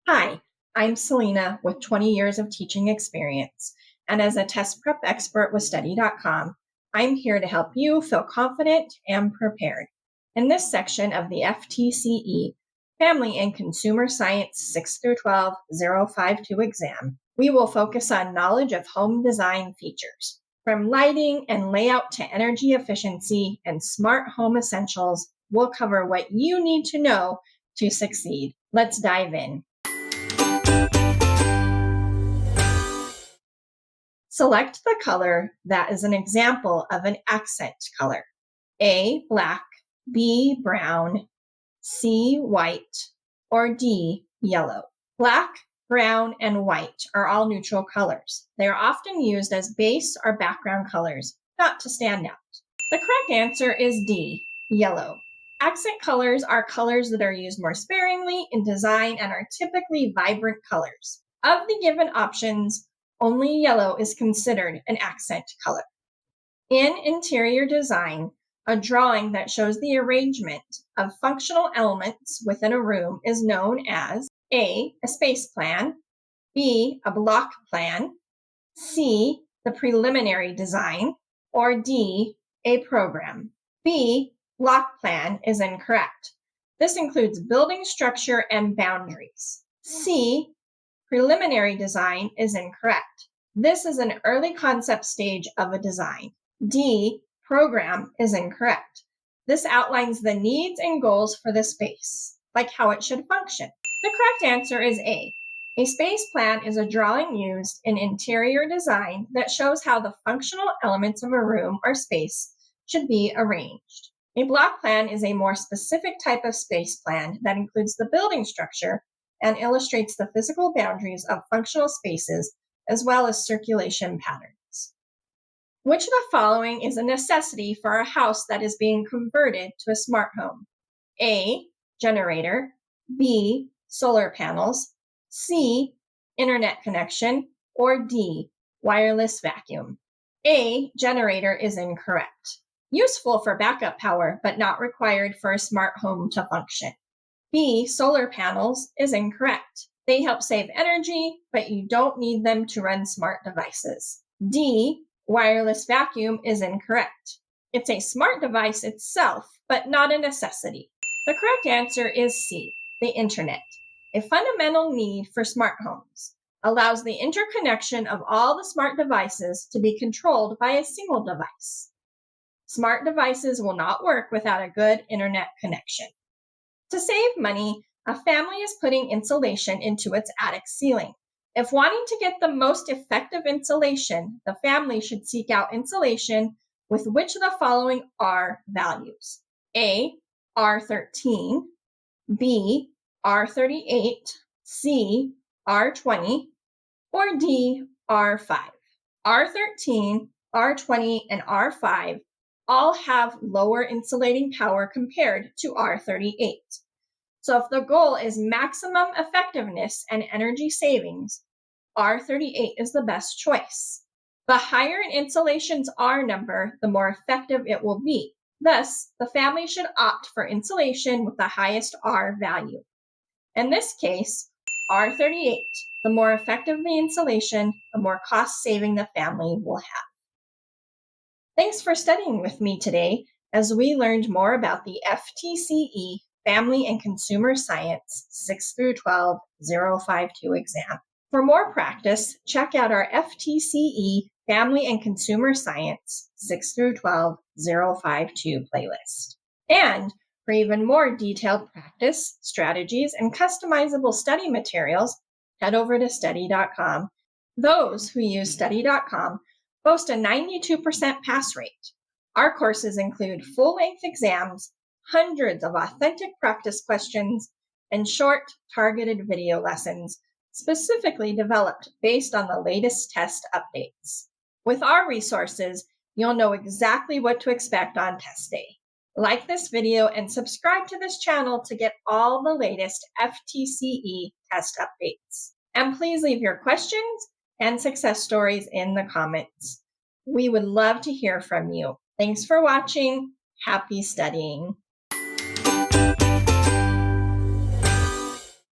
Hi, I'm Selena with 20 years of teaching experience, and as a test prep expert with Study.com, I'm here to help you feel confident and prepared. In this section of the FTCE Family and Consumer Science 6 through 12 052 exam, we will focus on knowledge of home design features. From lighting and layout to energy efficiency and smart home essentials, we'll cover what you need to know to succeed. Let's dive in. Select the color that is an example of an accent color. A, black, B, brown, C, white, or D, yellow. Black, brown, and white are all neutral colors. They are often used as base or background colors, not to stand out. The correct answer is D, yellow. Accent colors are colors that are used more sparingly in design and are typically vibrant colors. Of the given options, only yellow is considered an accent color. In interior design, a drawing that shows the arrangement of functional elements within a room is known as A, a space plan, B, a block plan, C, the preliminary design, or D, a program. B, block plan is incorrect. This includes building structure and boundaries. C, preliminary design is incorrect. This is an early concept stage of a design. D, program is incorrect. This outlines the needs and goals for the space, like how it should function. The correct answer is A. A space plan is a drawing used in interior design that shows how the functional elements of a room or space should be arranged. A block plan is a more specific type of space plan that includes the building structure and illustrates the physical boundaries of functional spaces as well as circulation patterns. Which of the following is a necessity for a house that is being converted to a smart home? A, generator, B, solar panels, C, internet connection, or D, wireless vacuum? A, generator is incorrect. Useful for backup power, but not required for a smart home to function. B, solar panels is incorrect. They help save energy, but you don't need them to run smart devices. D, wireless vacuum is incorrect. It's a smart device itself, but not a necessity. The correct answer is C, the internet. A fundamental need for smart homes allows the interconnection of all the smart devices to be controlled by a single device. Smart devices will not work without a good internet connection. To save money, a family is putting insulation into its attic ceiling. If wanting to get the most effective insulation, the family should seek out insulation with which of the following R values? A, R13, B, R38, C, R20, or D, R5. R13, R20, and R5 all have lower insulating power compared to R38. So if the goal is maximum effectiveness and energy savings, R38 is the best choice. The higher an insulation's R number, the more effective it will be. Thus, the family should opt for insulation with the highest R value. In this case, R38, the more effective the insulation, the more cost saving the family will have. Thanks for studying with me today as we learned more about the FTCE Family and Consumer Science 6 through 12 052 exam. For more practice, check out our FTCE Family and Consumer Science 6 through 12 052 playlist. And for even more detailed practice, strategies, and customizable study materials, head over to Study.com. Those who use Study.com boast a 92% pass rate. Our courses include full-length exams, hundreds of authentic practice questions, and short, targeted video lessons specifically developed based on the latest test updates. With our resources, you'll know exactly what to expect on test day. Like this video and subscribe to this channel to get all the latest FTCE test updates. And please leave your questions and success stories in the comments. We would love to hear from you. Thanks for watching. Happy studying.